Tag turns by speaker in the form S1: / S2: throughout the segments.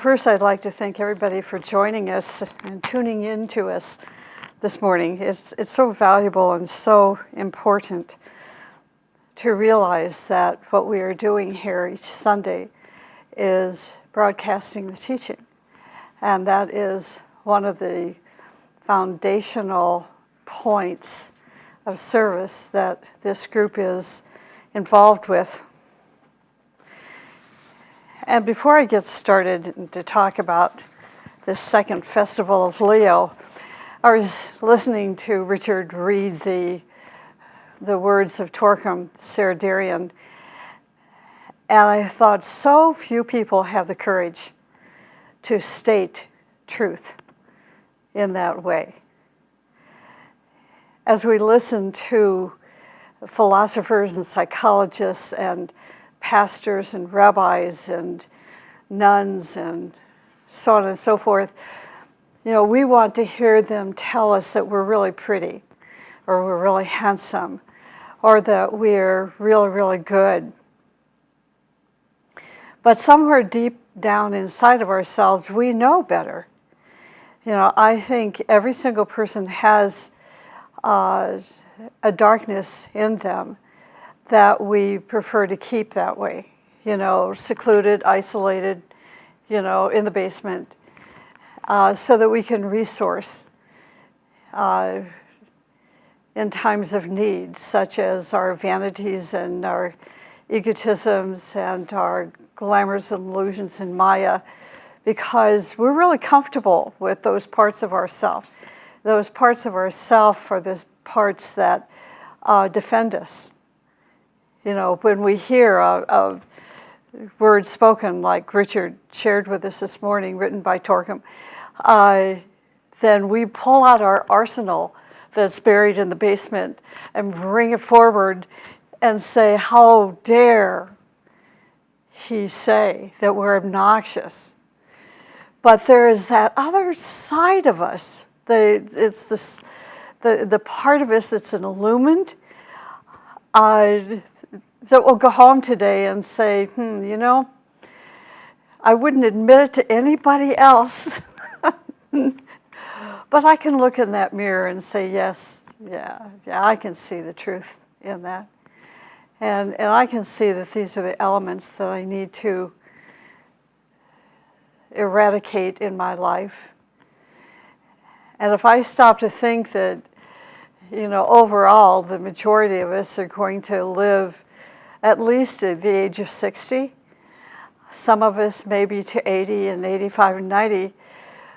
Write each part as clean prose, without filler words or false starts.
S1: first I'd like to thank everybody for joining us and tuning in to us this morning. It's so valuable and so important to realize that what we are doing here each Sunday is broadcasting the teaching. And that is one of the foundational points of service that this group is involved with. And before I get started to talk about this second festival of Leo, I was listening to Richard read the words of Torquem Sardarian, and I thought so few people have the courage to state truth in that way. As we listen to philosophers and psychologists and pastors and rabbis and nuns and so on and so forth, we want to hear them tell us that we're really pretty, or we're really handsome, or that we're really, really good. But somewhere deep down inside of ourselves, we know better. I think every single person has a darkness in them that we prefer to keep that way, secluded, isolated, in the basement, so that we can resource in times of need, such as our vanities and our egotisms and our glamours and illusions in Maya, because we're really comfortable with those parts of ourself. Those parts of ourself are the parts that defend us. When we hear a word spoken like Richard shared with us this morning, written by Torquem, then we pull out our arsenal that's buried in the basement and bring it forward and say, how dare he say that we're obnoxious? But there is that other side of us. It's the part of us that's an illumined, that will go home today and say, I wouldn't admit it to anybody else, but I can look in that mirror and say, yes, yeah, I can see the truth in that. And I can see that these are the elements that I need to eradicate in my life. And if I stop to think that, overall, the majority of us are going to live at least at the age of 60, some of us maybe to 80 and 85 and 90.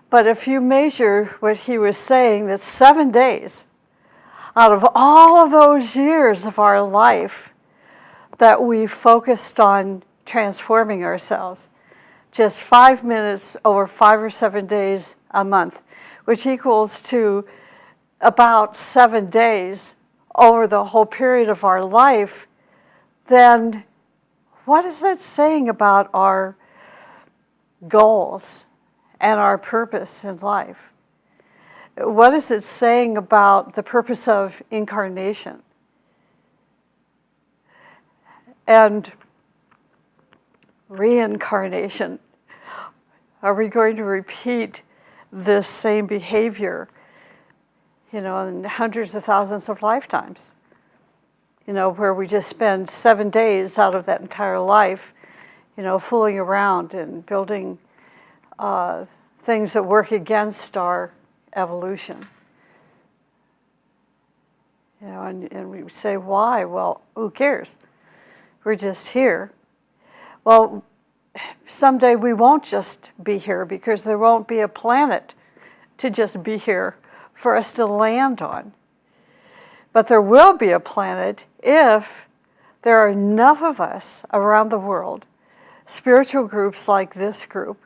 S1: But if you measure what he was saying, that 7 days out of all of those years of our life that we focused on transforming ourselves, just 5 minutes over 5 or 7 days a month, which equals to about 7 days over the whole period of our life, then what is that saying about our goals and our purpose in life? What is it saying about the purpose of incarnation? And reincarnation? Are we going to repeat this same behavior, in hundreds of thousands of lifetimes? Where we just spend 7 days out of that entire life, fooling around and building things that work against our evolution. And we say, why? Well, who cares? We're just here. Well, someday we won't just be here, because there won't be a planet to just be here for us to land on. But there will be a planet if there are enough of us around the world, spiritual groups like this group,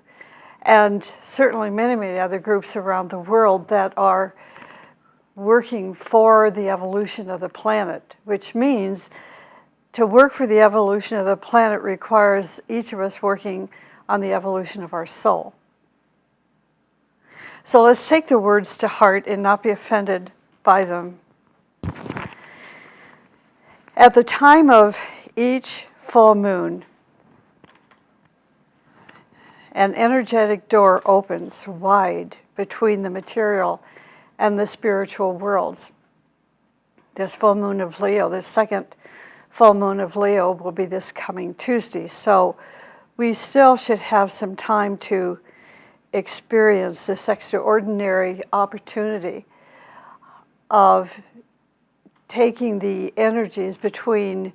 S1: and certainly many, many other groups around the world that are working for the evolution of the planet, which means to work for the evolution of the planet requires each of us working on the evolution of our soul. So let's take the words to heart and not be offended by them. At the time of each full moon, an energetic door opens wide between the material and the spiritual worlds. This full moon of Leo, the second full moon of Leo, will be this coming Tuesday. So we still should have some time to experience this extraordinary opportunity of taking the energies between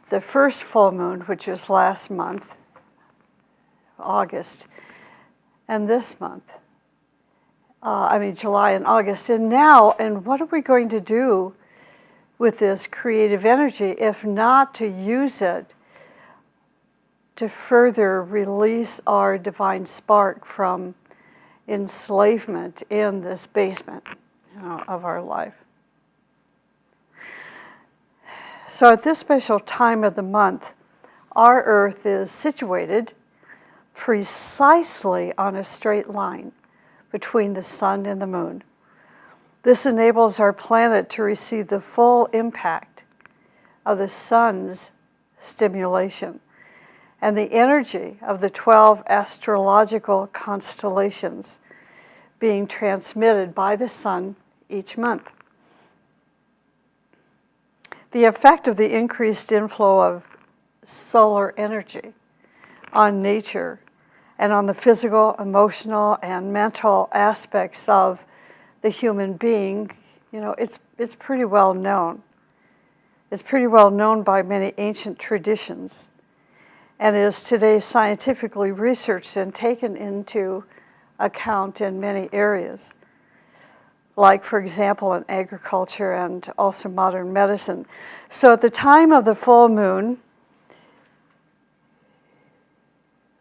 S1: the first full moon, which was last month, August, and this month. July and August. And what are we going to do with this creative energy if not to use it to further release our divine spark from enslavement in this basement, of our life? So at this special time of the month, our Earth is situated precisely on a straight line between the sun and the moon. This enables our planet to receive the full impact of the sun's stimulation and the energy of the 12 astrological constellations being transmitted by the sun each month. The effect of the increased inflow of solar energy on nature and on the physical, emotional, and mental aspects of the human being, it's pretty well known. It's pretty well known by many ancient traditions and is today scientifically researched and taken into account in many areas, like, for example, in agriculture and also modern medicine. So at the time of the full moon,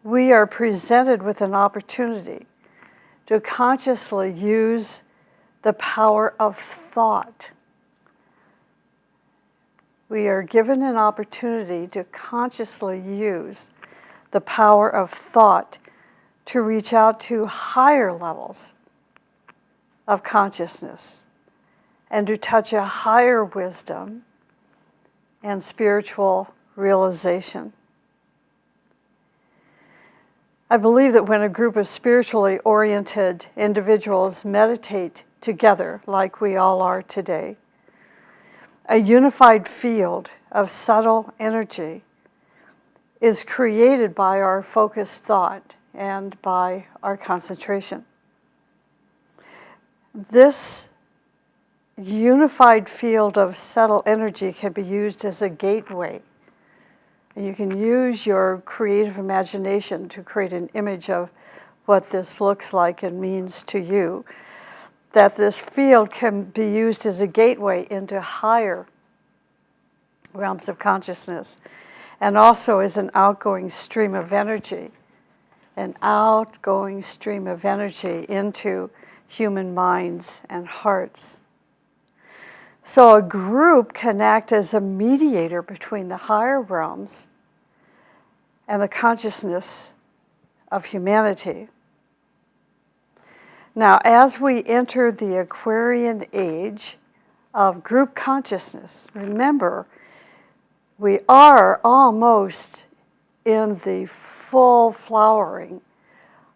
S1: we are presented with an opportunity to consciously use the power of thought. We are given an opportunity to consciously use the power of thought to reach out to higher levels of consciousness and to touch a higher wisdom and spiritual realization. I believe that when a group of spiritually oriented individuals meditate together, like we all are today, a unified field of subtle energy is created by our focused thought and by our concentration. This unified field of subtle energy can be used as a gateway. And you can use your creative imagination to create an image of what this looks like and means to you. That this field can be used as a gateway into higher realms of consciousness, and also as an outgoing stream of energy, into human minds and hearts. So a group can act as a mediator between the higher realms and the consciousness of humanity. Now, as we enter the Aquarian age of group consciousness, remember, we are almost in the full flowering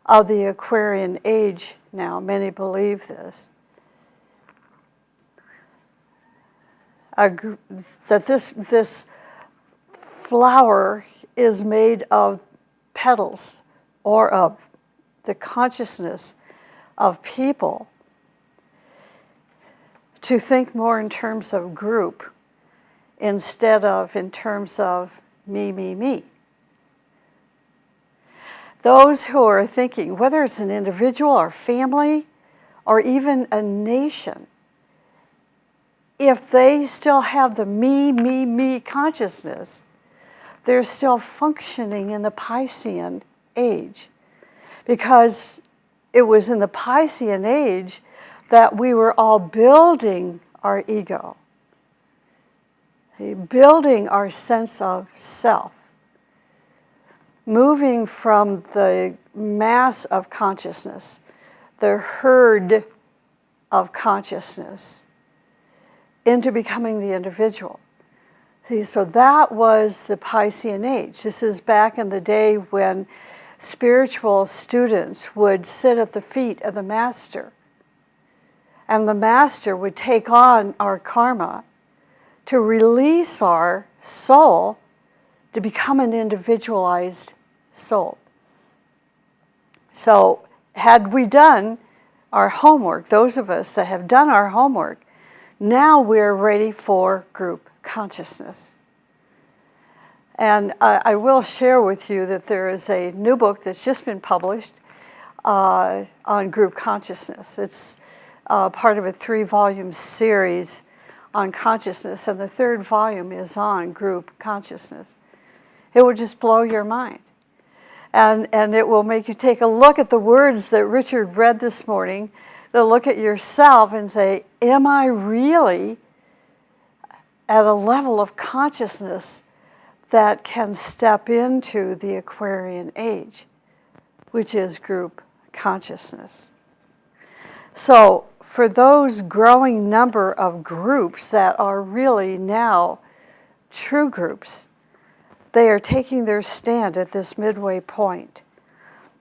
S1: of the Aquarian age now. Many believe this. That this flower is made of petals or of the consciousness of people to think more in terms of group instead of in terms of me, me, me. Those who are thinking, whether it's an individual or family or even a nation, if they still have the me, me, me consciousness, they're still functioning in the Piscean age. Because it was in the Piscean age that we were all building our ego, building our sense of self, moving from the mass of consciousness, the herd of consciousness, into becoming the individual. See, so that was the Piscean age. This is back in the day when spiritual students would sit at the feet of the master, and the master would take on our karma to release our soul to become an individualized soul. So had we done our homework, those of us that have done our homework, now we're ready for group consciousness. And I will share with you that there is a new book that's just been published on group consciousness. It's part of a 3-volume series on consciousness, and the 3rd volume is on group consciousness. It will just blow your mind. And it will make you take a look at the words that Richard read this morning, to look at yourself and say, am I really at a level of consciousness that can step into the Aquarian age, which is group consciousness? So for those growing number of groups that are really now true groups, they are taking their stand at this midway point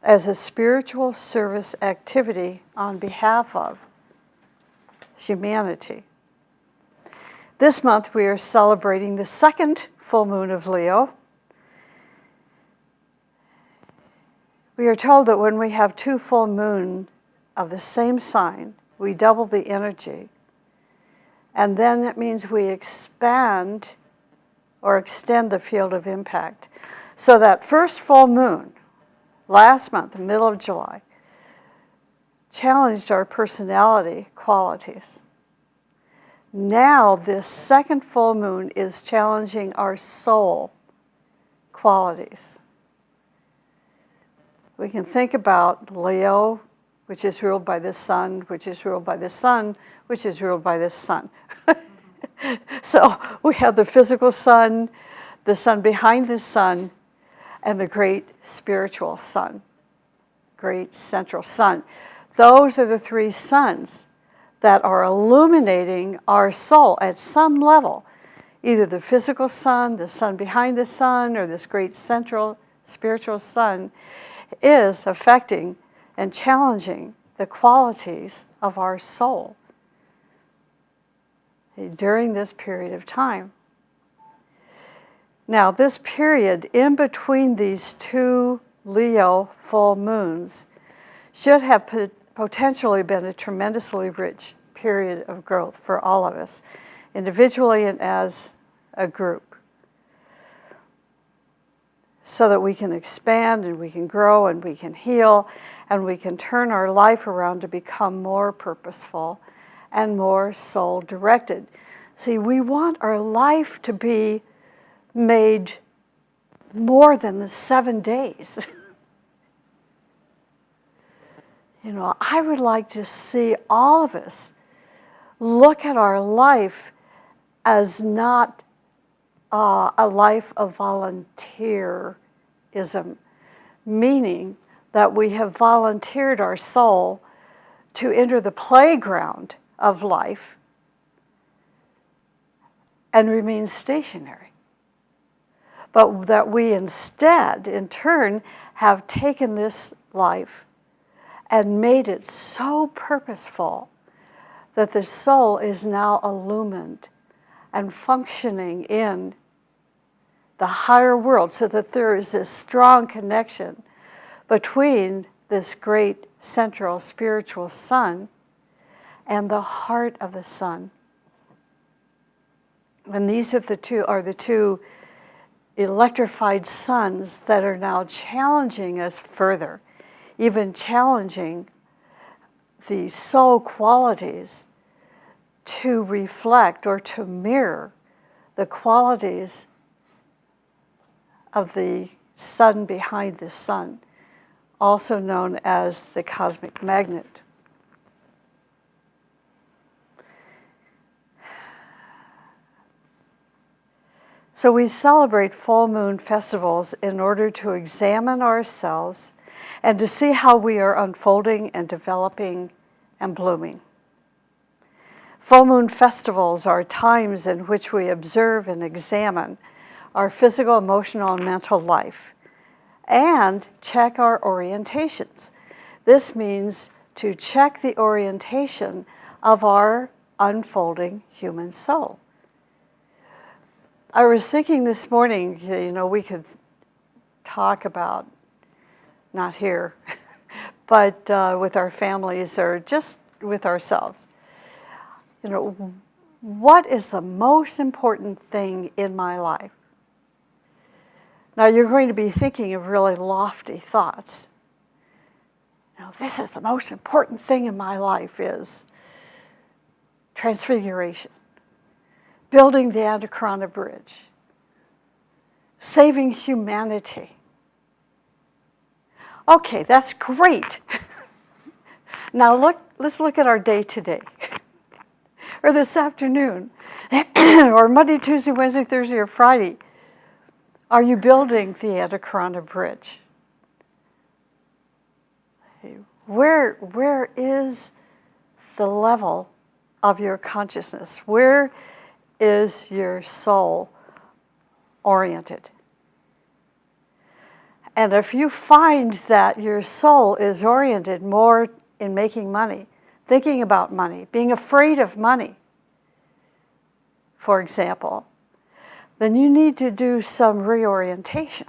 S1: as a spiritual service activity on behalf of humanity. This month we are celebrating the 2nd full moon of Leo. We are told that when we have 2 full moons of the same sign, we double the energy. And then that means we expand or extend the field of impact. So that first full moon, last month, the middle of July, challenged our personality qualities. Now this 2nd full moon is challenging our soul qualities. We can think about Leo, which is ruled by the sun, which is ruled by the sun, which is ruled by the sun. So we have the physical sun, the sun behind the sun, and the great spiritual sun, great central sun. Those are the 3 suns that are illuminating our soul at some level. Either the physical sun, the sun behind the sun, or this great central spiritual sun is affecting and challenging the qualities of our soul during this period of time. Now, this period in between these 2 Leo full moons should have potentially been a tremendously rich period of growth for all of us, individually and as a group, so that we can expand and we can grow and we can heal and we can turn our life around to become more purposeful and more soul-directed. See, we want our life to be made more than the 7 days. You know, I would like to see all of us look at our life as not a life of volunteerism, meaning that we have volunteered our soul to enter the playground of life and remain stationary. But that we instead, in turn, have taken this life and made it so purposeful that the soul is now illumined and functioning in the higher world, so that there is this strong connection between this great central spiritual sun and the heart of the sun. And these are the two electrified suns that are now challenging us further, even challenging the soul qualities to reflect or to mirror the qualities of the sun behind the sun, also known as the cosmic magnet. So we celebrate full moon festivals in order to examine ourselves and to see how we are unfolding and developing and blooming. Full moon festivals are times in which we observe and examine our physical, emotional, and mental life and check our orientations. This means to check the orientation of our unfolding human soul. I was thinking this morning, we could talk about, not here, but with our families or just with ourselves. What is the most important thing in my life? Now you're going to be thinking of really lofty thoughts. This is the most important thing in my life is transfiguration, building the Anacorona Bridge, saving humanity. Okay, that's great. Now let's look at our day today, or this afternoon, or Monday, Tuesday, Wednesday, Thursday, or Friday. Are you building the Anacorona Bridge? Where is the level of your consciousness? Where is your soul oriented? And if you find that your soul is oriented more in making money, thinking about money, being afraid of money, for example, then you need to do some reorientation.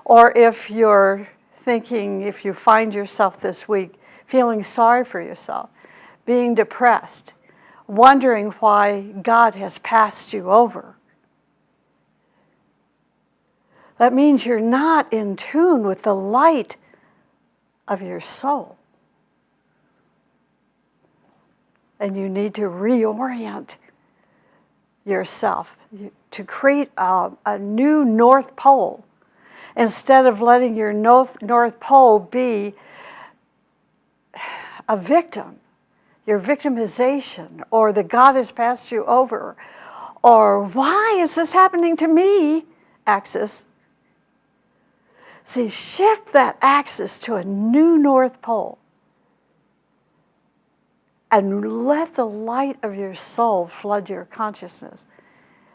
S1: Or if you're thinking, if you find yourself this week feeling sorry for yourself, being depressed, wondering why God has passed you over, that means you're not in tune with the light of your soul. And you need to reorient yourself to create a new North Pole. Instead of letting your North Pole be a victim, your victimization, or the God has passed you over, or why is this happening to me axis. See, shift that axis to a new North Pole and let the light of your soul flood your consciousness,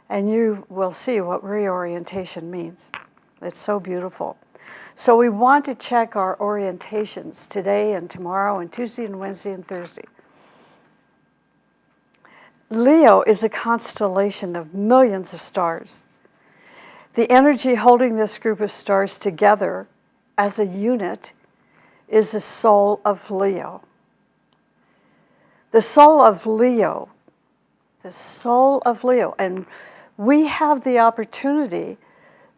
S1: and you will see what reorientation means. It's so beautiful. So we want to check our orientations today and tomorrow and Tuesday and Wednesday and Thursday. Leo is a constellation of millions of stars. The energy holding this group of stars together as a unit is the soul of Leo. The soul of Leo, and we have the opportunity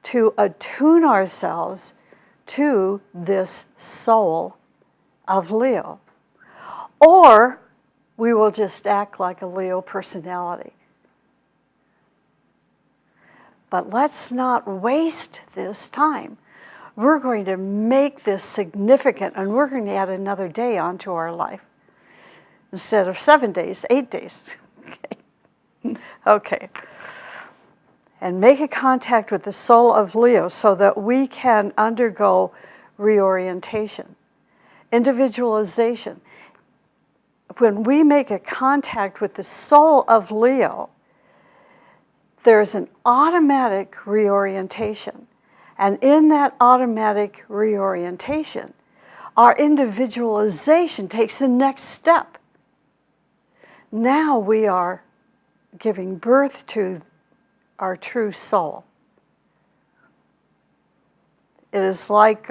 S1: to attune ourselves to this soul of Leo. Or we will just act like a Leo personality. But let's not waste this time. We're going to make this significant, and we're going to add another day onto our life. Instead of 7 days, 8 days. Okay. And make a contact with the soul of Leo so that we can undergo reorientation, individualization. When we make a contact with the soul of Leo, there's an automatic reorientation. And in that automatic reorientation, our individualization takes the next step. Now we are giving birth to our true soul. It is like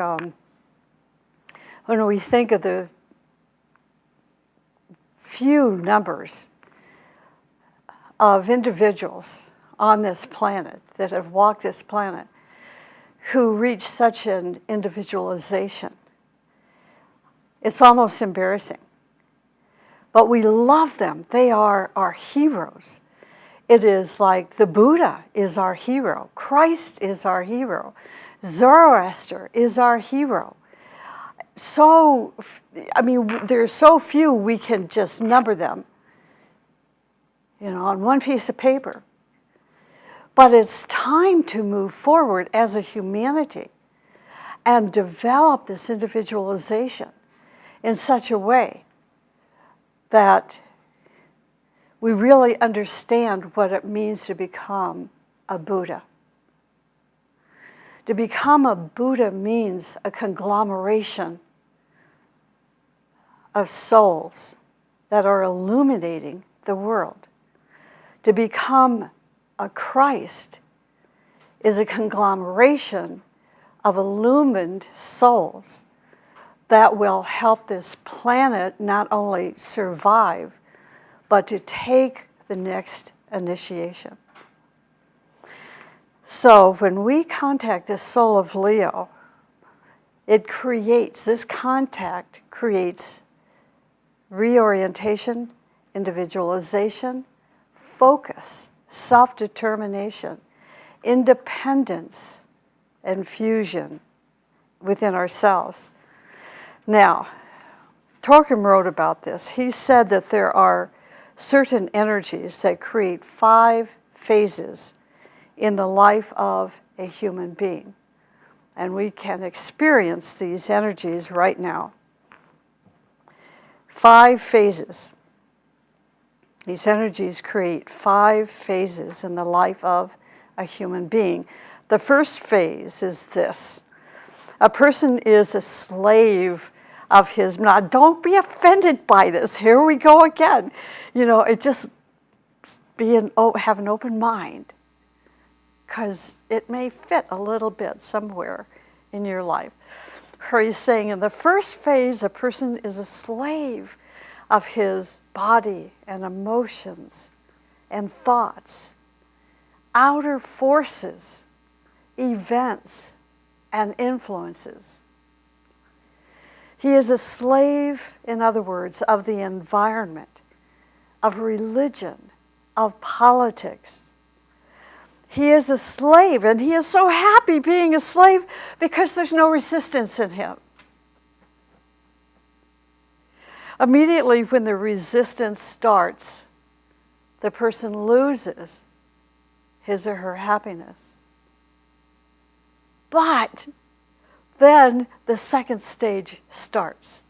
S1: when we think of the few numbers of individuals on this planet that have walked this planet who reach such an individualization. It's almost embarrassing. But we love them. They are our heroes. It is like the Buddha is our hero. Christ is our hero. Zoroaster is our hero. So, there's so few we can just number them, on one piece of paper. But it's time to move forward as a humanity and develop this individualization in such a way that we really understand what it means to become a Buddha. To become a Buddha means a conglomeration of souls that are illuminating the world. To become a Christ is a conglomeration of illumined souls that will help this planet not only survive, but to take the next initiation. So when we contact the soul of Leo, this contact creates reorientation, individualization, focus, self-determination, independence, and fusion within ourselves. Now, Torkim wrote about this. He said that there are certain energies that create 5 phases in the life of a human being. And we can experience these energies right now. 5 phases. These energies create 5 phases in the life of a human being. The first phase is this. A person is a slave of his. Now, don't be offended by this. Here we go again. It just have an open mind, because it may fit a little bit somewhere in your life. He's saying in the first phase, a person is a slave of his body and emotions and thoughts, outer forces, events, and influences. He is a slave, in other words, of the environment, of religion, of politics. He is a slave, and he is so happy being a slave because there's no resistance in him. Immediately when the resistance starts, the person loses his or her happiness. But then the second stage starts.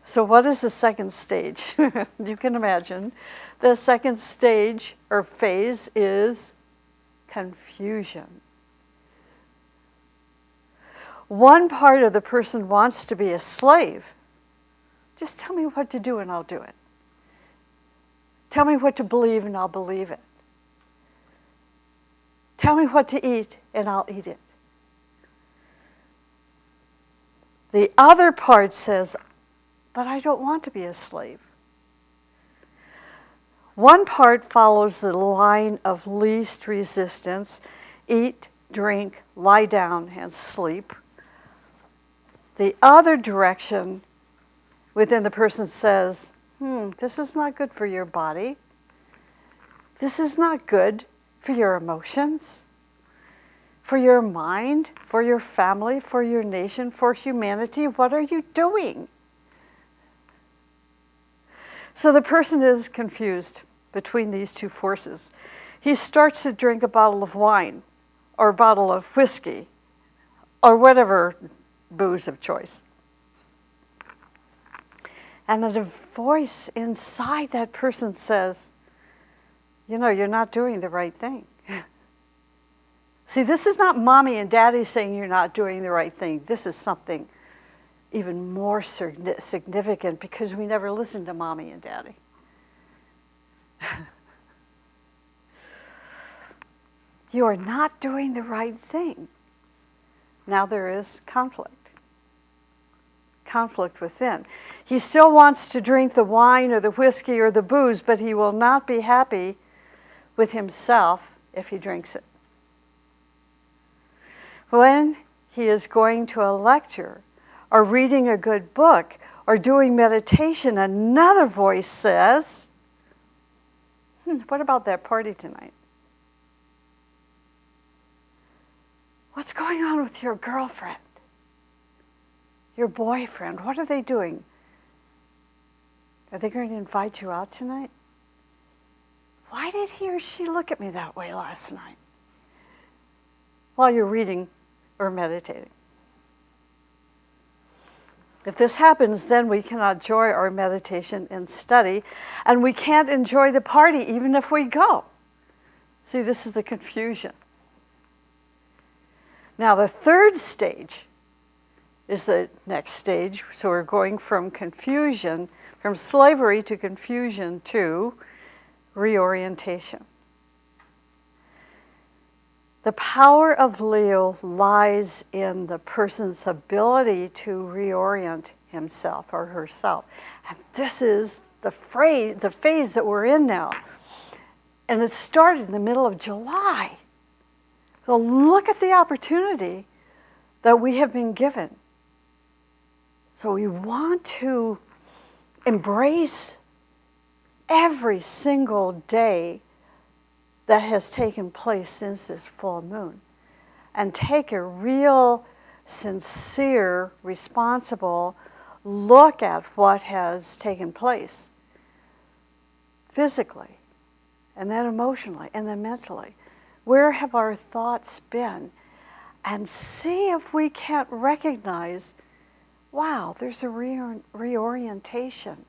S1: So what is the second stage? You can imagine. The second stage or phase is confusion. One part of the person wants to be a slave. Just tell me what to do and I'll do it. Tell me what to believe and I'll believe it. Tell me what to eat and I'll eat it. The other part says, but I don't want to be a slave. One part follows the line of least resistance: eat, drink, lie down, and sleep. The other direction within the person says, this is not good for your body. This is not good for your emotions, for your mind, for your family, for your nation, for humanity. What are you doing? So the person is confused between these two forces. He starts to drink a bottle of wine or a bottle of whiskey or whatever booze of choice. And then a voice inside that person says, you're not doing the right thing. See, this is not mommy and daddy saying you're not doing the right thing. This is something even more significant, because we never listen to mommy and daddy. You are not doing the right thing. Now there is conflict within. He still wants to drink the wine or the whiskey or the booze, but he will not be happy with himself if he drinks it. When he is going to a lecture or reading a good book or doing meditation, another voice says, what about that party tonight? What's going on with your girlfriend? Your boyfriend? What are they doing? Are they going to invite you out tonight? Why did he or she look at me that way last night? While you're reading or meditating. If this happens, then we cannot enjoy our meditation and study, and we can't enjoy the party even if we go. See, this is the confusion. Now the third stage is the next stage. So we're going from confusion, from slavery to confusion to reorientation. The power of Leo lies in the person's ability to reorient himself or herself. And this is the phase that we're in now. And it started in the middle of July. So look at the opportunity that we have been given. So we want to embrace every single day that has taken place since this full moon and take a real, sincere, responsible look at what has taken place physically, and then emotionally, and then mentally. Where have our thoughts been? And see if we can't recognize, wow, there's a reorientation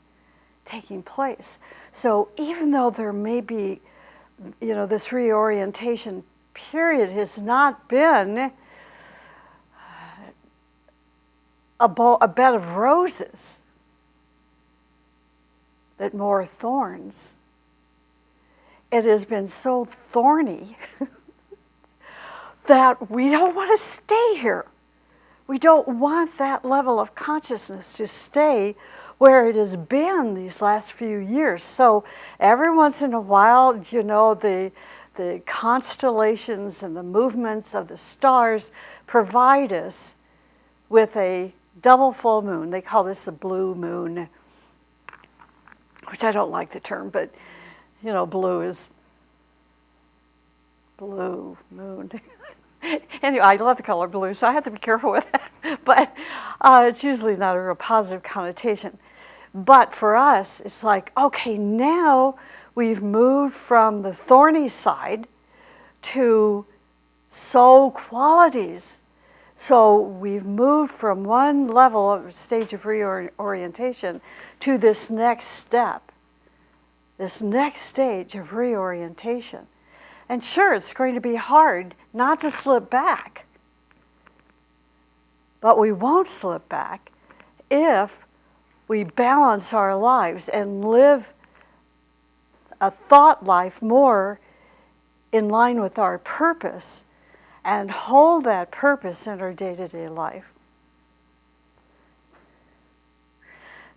S1: taking place. So even though there may be, this reorientation period has not been a bed of roses, but more thorns. It has been so thorny that we don't want to stay here. We don't want that level of consciousness to stay where it has been these last few years. So every once in a while, the constellations and the movements of the stars provide us with a double full moon. They call this a blue moon, which I don't like the term, but blue is blue moon. Anyway, I love the color blue, so I have to be careful with that. But it's usually not a real positive connotation. But for us, it's like, okay, now we've moved from the thorny side to soul qualities. So we've moved from one level of stage of reorientation to this next step, this next stage of reorientation. And sure, it's going to be hard not to slip back. But we won't slip back if we balance our lives and live a thought life more in line with our purpose and hold that purpose in our day-to-day life.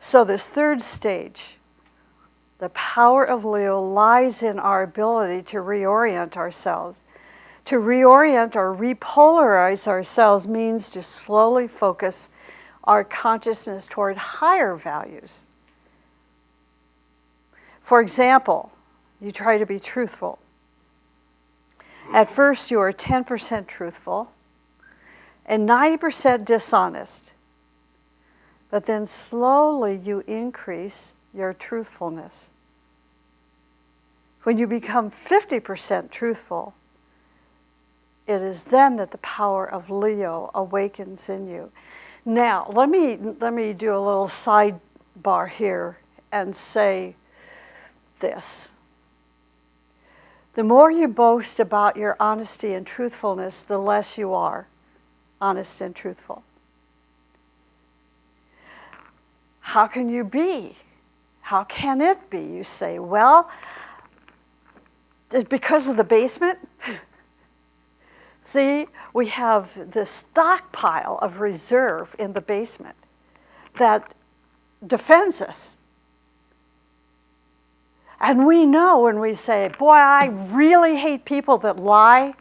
S1: So this third stage, the power of Leo lies in our ability to reorient ourselves. To reorient or repolarize ourselves means to slowly focus our consciousness toward higher values. For example, you try to be truthful. At first, you are 10% truthful and 90% dishonest. But then slowly you increase your truthfulness. When you become 50% truthful, it is then that the power of Leo awakens in you. Now, let me do a little sidebar here and say this. The more you boast about your honesty and truthfulness, the less you are honest and truthful. How can you be? How can it be? You say, well, because of the basement. See, we have this stockpile of reserve in the basement that defends us. And we know when we say, boy, I really hate people that lie.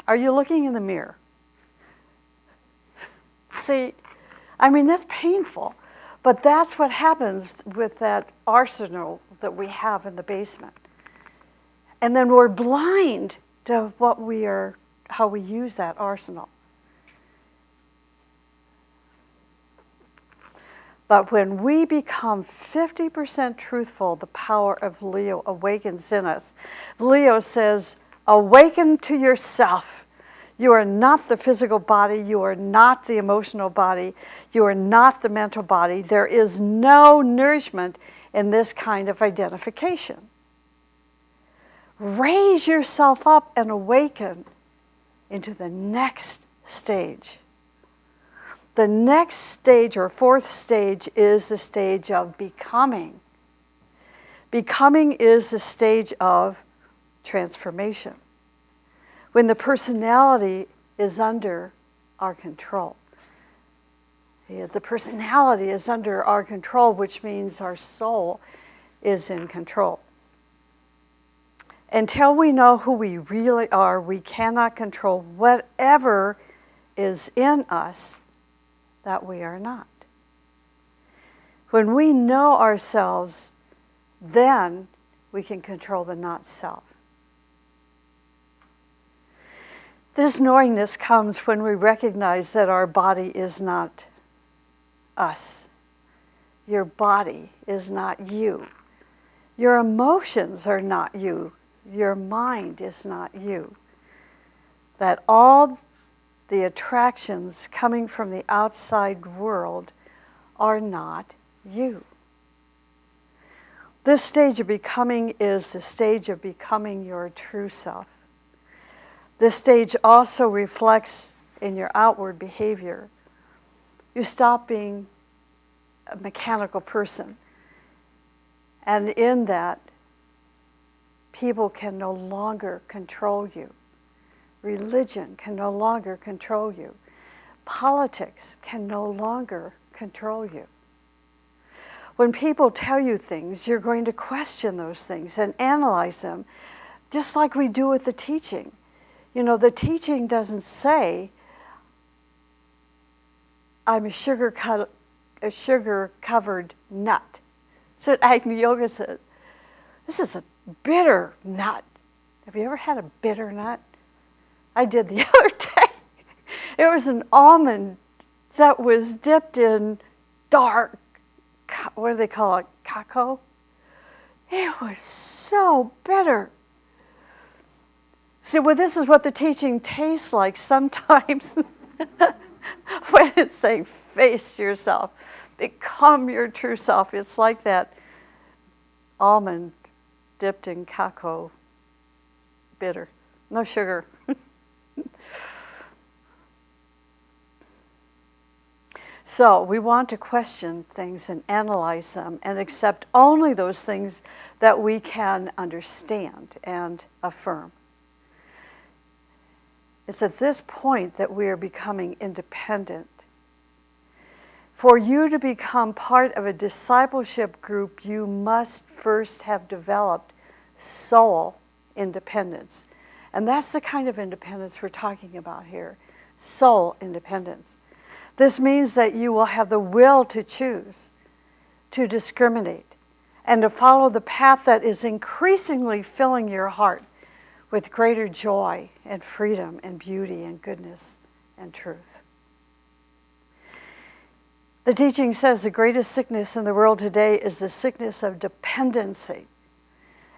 S1: Are you looking in the mirror? See, that's painful. But that's what happens with that arsenal that we have in the basement. And then we're blind to how we use that arsenal. But when we become 50% truthful, the power of Leo awakens in us. Leo says, awaken to yourself. You are not the physical body. You are not the emotional body. You are not the mental body. There is no nourishment in this kind of identification. raise yourself up and awaken into the next stage. The next stage, or fourth stage, is the stage of becoming. Becoming is the stage of transformation, when the personality is under our control. The personality is under our control, which means our soul is in control. Until we know who we really are, we cannot control whatever is in us that we are not. When we know ourselves, then we can control the not self. This knowingness comes when we recognize that our body is not us. Your body is not you. Your emotions are not you. Your mind is not you. That all the attractions coming from the outside world are not you. This stage of becoming is the stage of becoming your true self. This stage also reflects in your outward behavior. You stop being a mechanical person. And in that, people can no longer control you. Religion can no longer control you. Politics can no longer control you. When people tell you things, you're going to question those things and analyze them, just like we do with the teaching. You know, the teaching doesn't say, I'm a sugar-covered nut. That's what Agni Yoga said. This is a bitter nut. Have you ever had a bitter nut? I did the other day. It was an almond that was dipped in dark, what do they call it, cacao? It was so bitter. See, well, this is what the teaching tastes like sometimes when it's saying, face yourself, become your true self. It's like that almond dipped in cacao, bitter, no sugar. So we want to question things and analyze them and accept only those things that we can understand and affirm. It's at this point that we are becoming independent. For you to become part of a discipleship group, you must first have developed soul independence. And that's the kind of independence we're talking about here, soul independence. This means that you will have the will to choose, to discriminate, and to follow the path that is increasingly filling your heart with greater joy and freedom and beauty and goodness and truth. The teaching says the greatest sickness in the world today is the sickness of dependency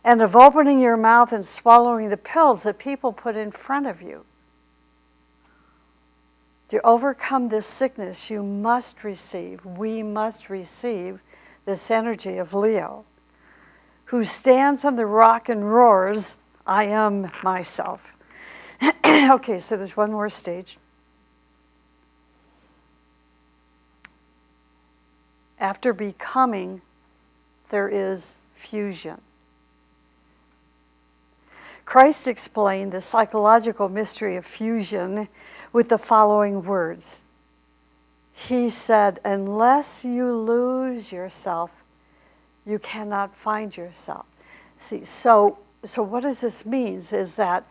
S1: and of opening your mouth and swallowing the pills that people put in front of you. To overcome this sickness, you must receive, we must receive this energy of Leo, who stands on the rock and roars, I am myself. Okay, so there's one more stage. After becoming, there is fusion. Christ explained the psychological mystery of fusion with the following words. He said, unless you lose yourself, you cannot find yourself. See, so what does this mean is that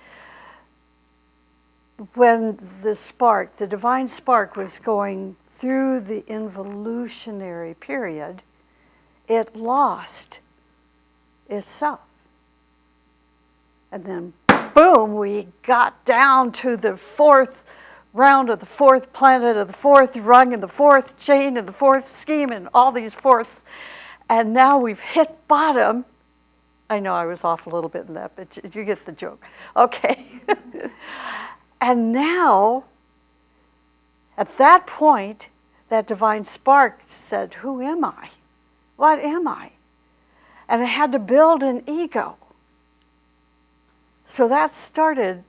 S1: when the spark, the divine spark, was going through the involutionary period, it lost itself. And then, boom, we got down to the fourth round of the fourth planet, of the fourth rung, and the fourth chain, and the fourth scheme, and all these fourths. And now we've hit bottom. I know I was off a little bit in that, but you get the joke. Okay. And now, at that point, that divine spark said, who am I? What am I? And it had to build an ego. So that started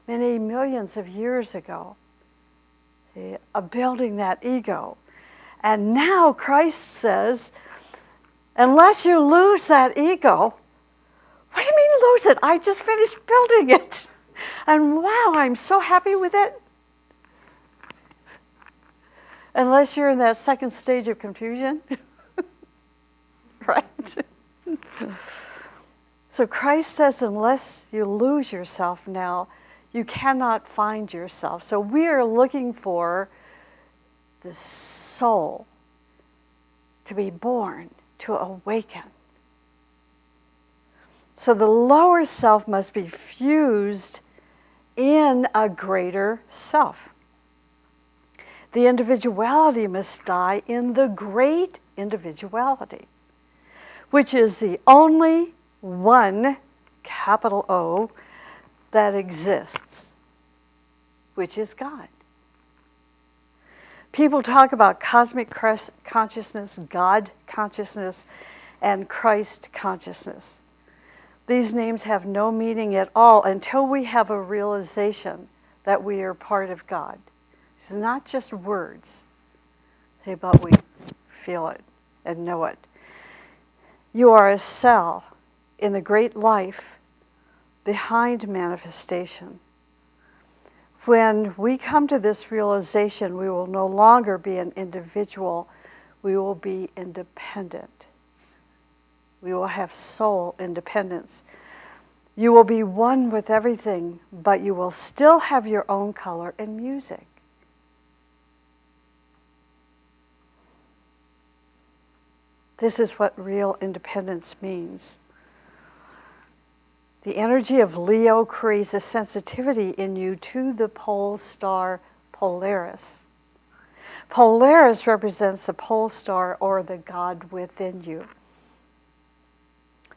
S1: many millions of years ago, building that ego. And now Christ says, unless you lose that ego, what do you mean lose it? I just finished building it. And wow, I'm so happy with it. Unless you're in that second stage of confusion. Right? So Christ says, unless you lose yourself now, you cannot find yourself. So we are looking for the soul to be born, to awaken. So the lower self must be fused in a greater self. The individuality must die in the great individuality, which is the only one, capital O, that exists, which is God. People talk about cosmic consciousness, God consciousness, and Christ consciousness. These names have no meaning at all until we have a realization that we are part of God. It's not just words, but we feel it and know it. You are a cell in the great life behind manifestation. When we come to this realization, we will no longer be an individual, we will be independent. We will have soul independence. You will be one with everything, but you will still have your own color and music. This is what real independence means. The energy of Leo creates a sensitivity in you to the pole star Polaris. Polaris represents the pole star or the God within you.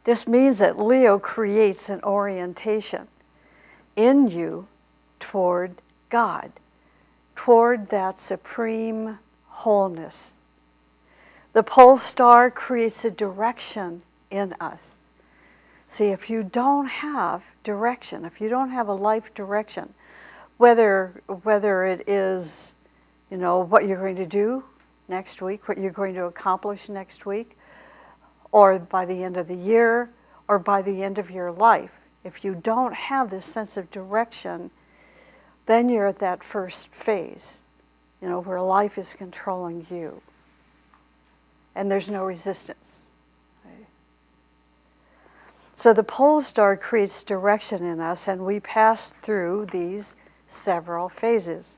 S1: This means that Leo creates an orientation in you toward God, toward that supreme wholeness. The pole star creates a direction in us. See, if you don't have direction, if you don't have a life direction, whether it is, what you're going to do next week, what you're going to accomplish next week, or by the end of the year, or by the end of your life, if you don't have this sense of direction, then you're at that first phase, where life is controlling you. And there's no resistance. Right? So the pole star creates direction in us, and we pass through these several phases.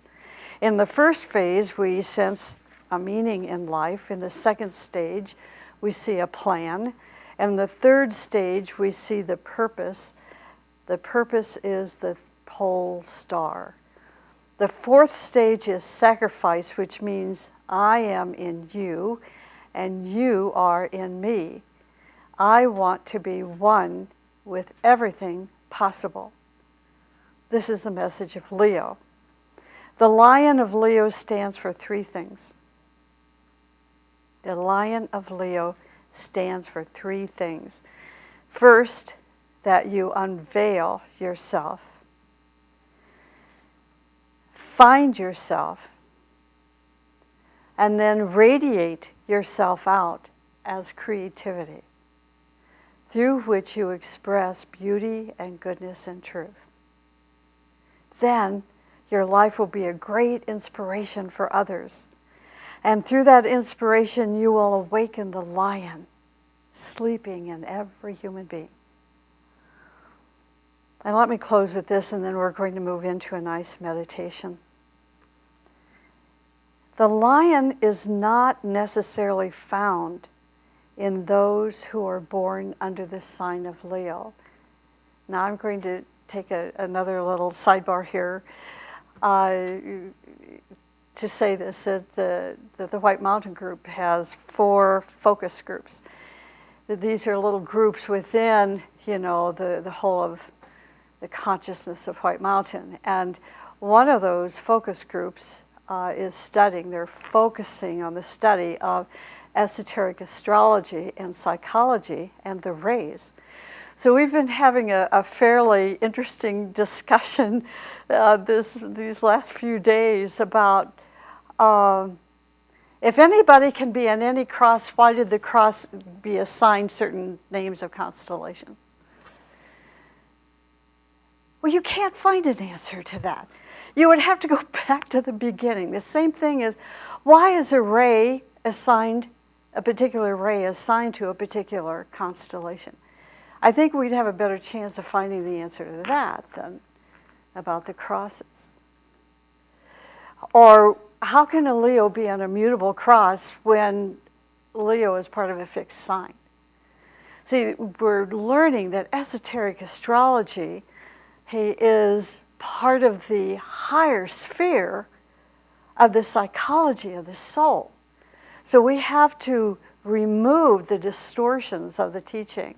S1: In the first phase, we sense a meaning in life. In the second stage, we see a plan. And the third stage, we see the purpose. The purpose is the pole star. The fourth stage is sacrifice, which means I am in you and you are in me. I want to be one with everything possible. This is the message of Leo. The lion of Leo stands for three things. The lion of Leo stands for three things. First, that you unveil yourself. Find yourself. And then radiate yourself out as creativity, through which you express beauty and goodness and truth. Then your life will be a great inspiration for others. And through that inspiration, you will awaken the lion sleeping in every human being. And let me close with this, and then we're going to move into a nice meditation. The lion is not necessarily found in those who are born under the sign of Leo. Now I'm going to take another little sidebar here to say this, that the White Mountain Group has 4 focus groups. These are little groups within, the whole of the consciousness of White Mountain. And one of those focus groups they're focusing on the study of esoteric astrology and psychology and the rays. So we've been having a fairly interesting discussion these last few days about if anybody can be in any cross, why did the cross be assigned certain names of constellation? Well, you can't find an answer to that. You would have to go back to the beginning. The same thing is, why is a ray assigned, a particular ray assigned to a particular constellation? I think we'd have a better chance of finding the answer to that than about the crosses. Or how can a Leo be an immutable cross when Leo is part of a fixed sign? See, we're learning that esoteric astrology is part of the higher sphere of the psychology of the soul. So we have to remove the distortions of the teaching.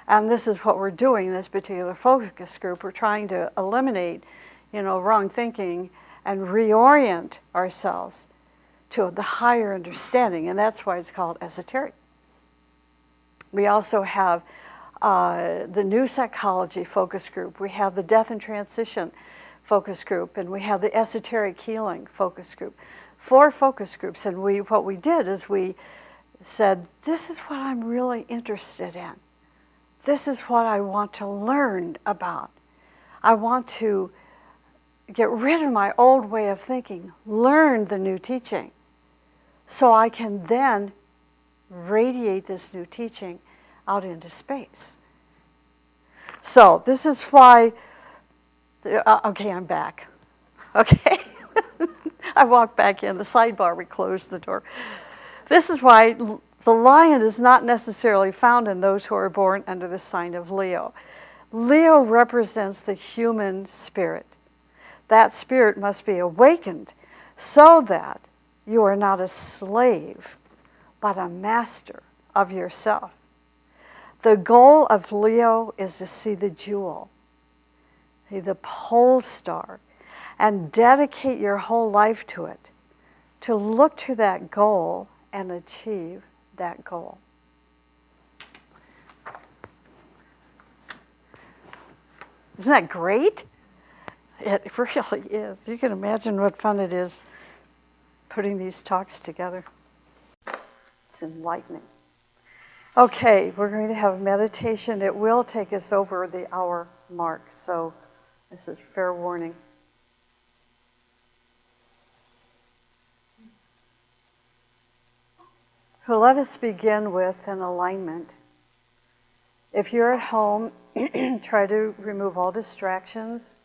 S1: And this is what we're doing in this particular focus group. We're trying to eliminate, wrong thinking and reorient ourselves to the higher understanding. And that's why it's called esoteric. We also have the new psychology focus group. We have the death and transition focus group, and we have the esoteric healing focus group. 4 focus groups, and what we did is we said, this is what I'm really interested in. This is what I want to learn about. I want to get rid of my old way of thinking, learn the new teaching, so I can then radiate this new teaching out into space. So this is why, okay, I'm back. Okay. I walked back in the sidebar, we closed the door. This is why the lion is not necessarily found in those who are born under the sign of Leo. Leo represents the human spirit. That spirit must be awakened so that you are not a slave, but a master of yourself. The goal of Leo is to see the jewel, the pole star, and dedicate your whole life to it, to look to that goal and achieve that goal. Isn't that great? It really is. You can imagine what fun it is putting these talks together. It's enlightening. Okay, we're going to have a meditation. It will take us over the hour mark, so this is fair warning. So let us begin with an alignment. If you're at home, try to remove all distractions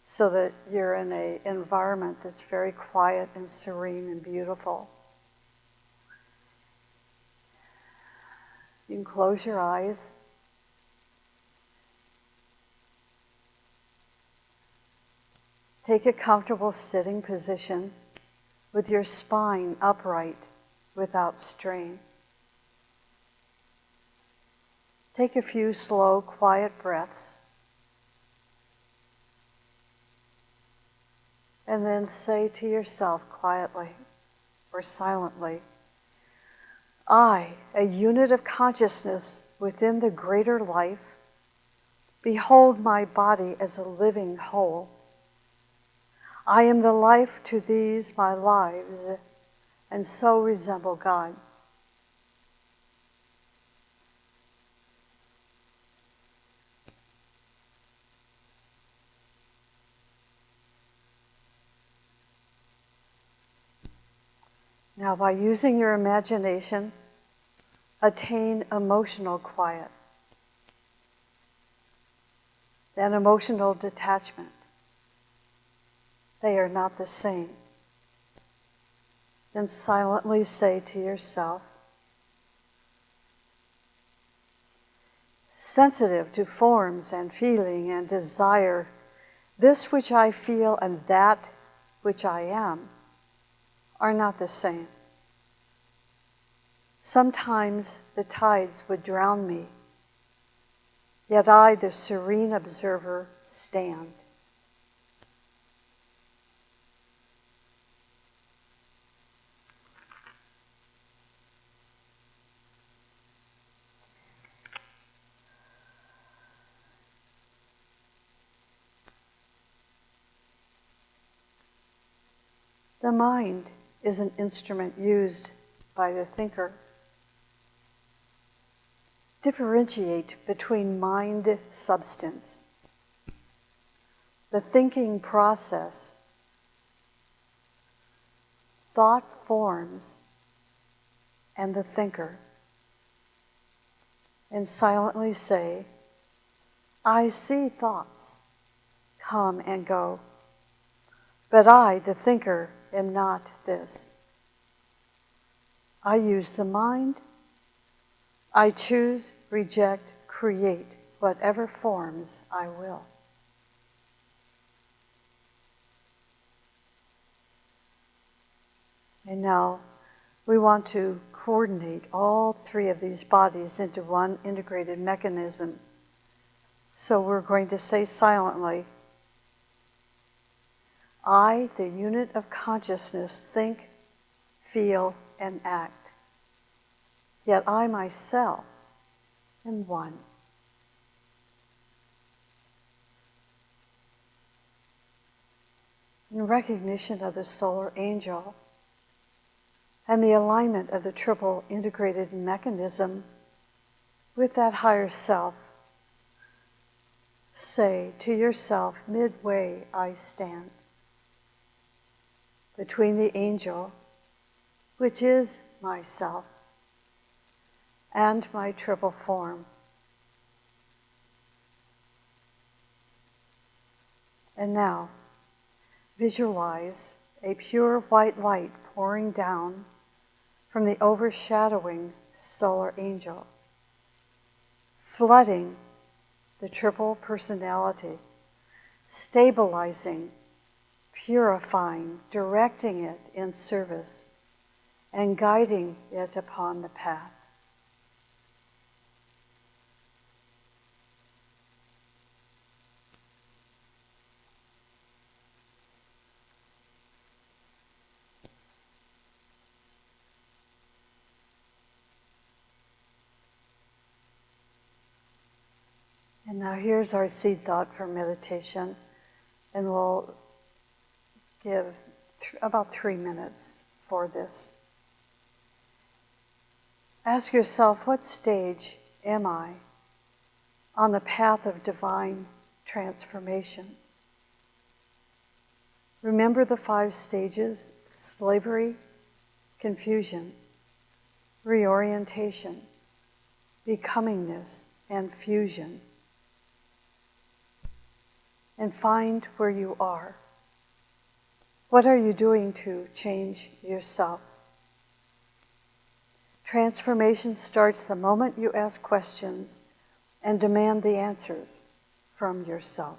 S1: so that you're in an environment that's very quiet and serene and beautiful. You can close your eyes. Take a comfortable sitting position with your spine upright without strain. Take a few slow, quiet breaths. And then say to yourself quietly or silently, I, a unit of consciousness within the greater life, behold my body as a living whole. I am the life to these my lives, and so resemble God. Now, by using your imagination, attain emotional quiet, then emotional detachment. They are not the same. Then silently say to yourself, sensitive to forms and feeling and desire, this which I feel and that which I am are not the same. Sometimes the tides would drown me, yet I, the serene observer, stand. The mind is an instrument used by the thinker. Differentiate between mind substance, the thinking process, thought forms, and the thinker. And silently say, I see thoughts come and go, but I, the thinker, am not this. I use the mind. I choose, reject, create whatever forms I will. And now we want to coordinate all three of these bodies into one integrated mechanism. So we're going to say silently, I, the unit of consciousness, think, feel, and act. Yet I myself am one. In recognition of the solar angel and the alignment of the triple integrated mechanism with that higher self, say to yourself, midway I stand, between the angel, which is myself, and my triple form. And now, visualize a pure white light pouring down from the overshadowing solar angel, flooding the triple personality, stabilizing, purifying, directing it in service, and guiding it upon the path. And now here's our seed thought for meditation, and we'll give about 3 minutes for this. Ask yourself, what stage am I on the path of divine transformation? Remember the 5 stages: slavery, confusion, reorientation, becomingness, and fusion. And find where you are. What are you doing to change yourself? Transformation starts the moment you ask questions and demand the answers from yourself.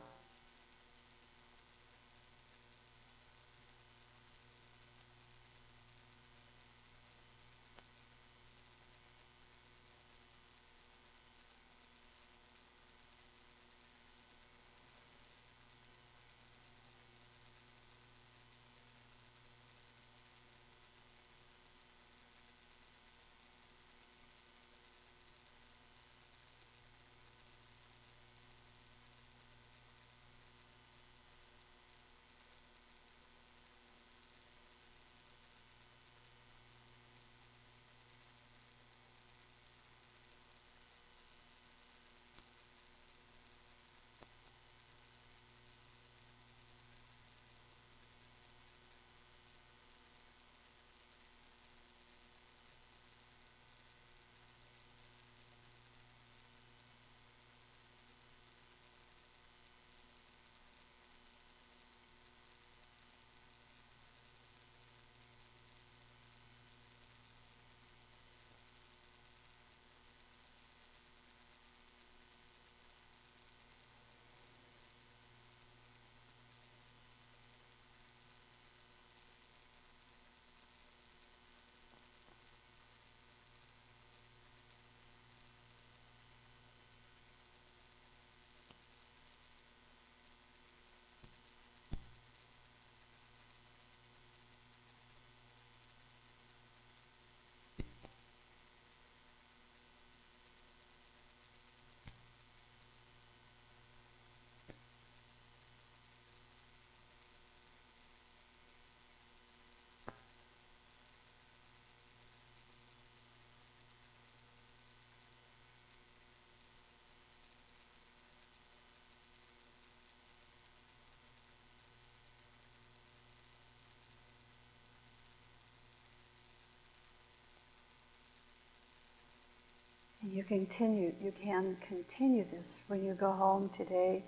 S1: you can continue this when you go home today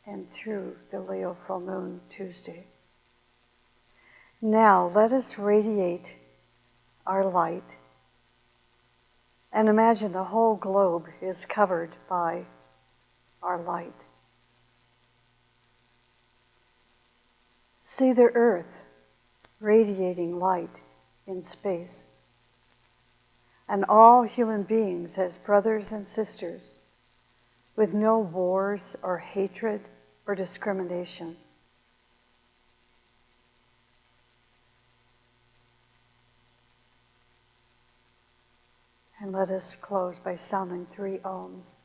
S1: and through the Leo full moon Tuesday. Now let us radiate our light and imagine the whole globe is covered by our light. See the earth radiating light in space, and all human beings as brothers and sisters, with no wars or hatred or discrimination. And let us close by sounding 3 ohms.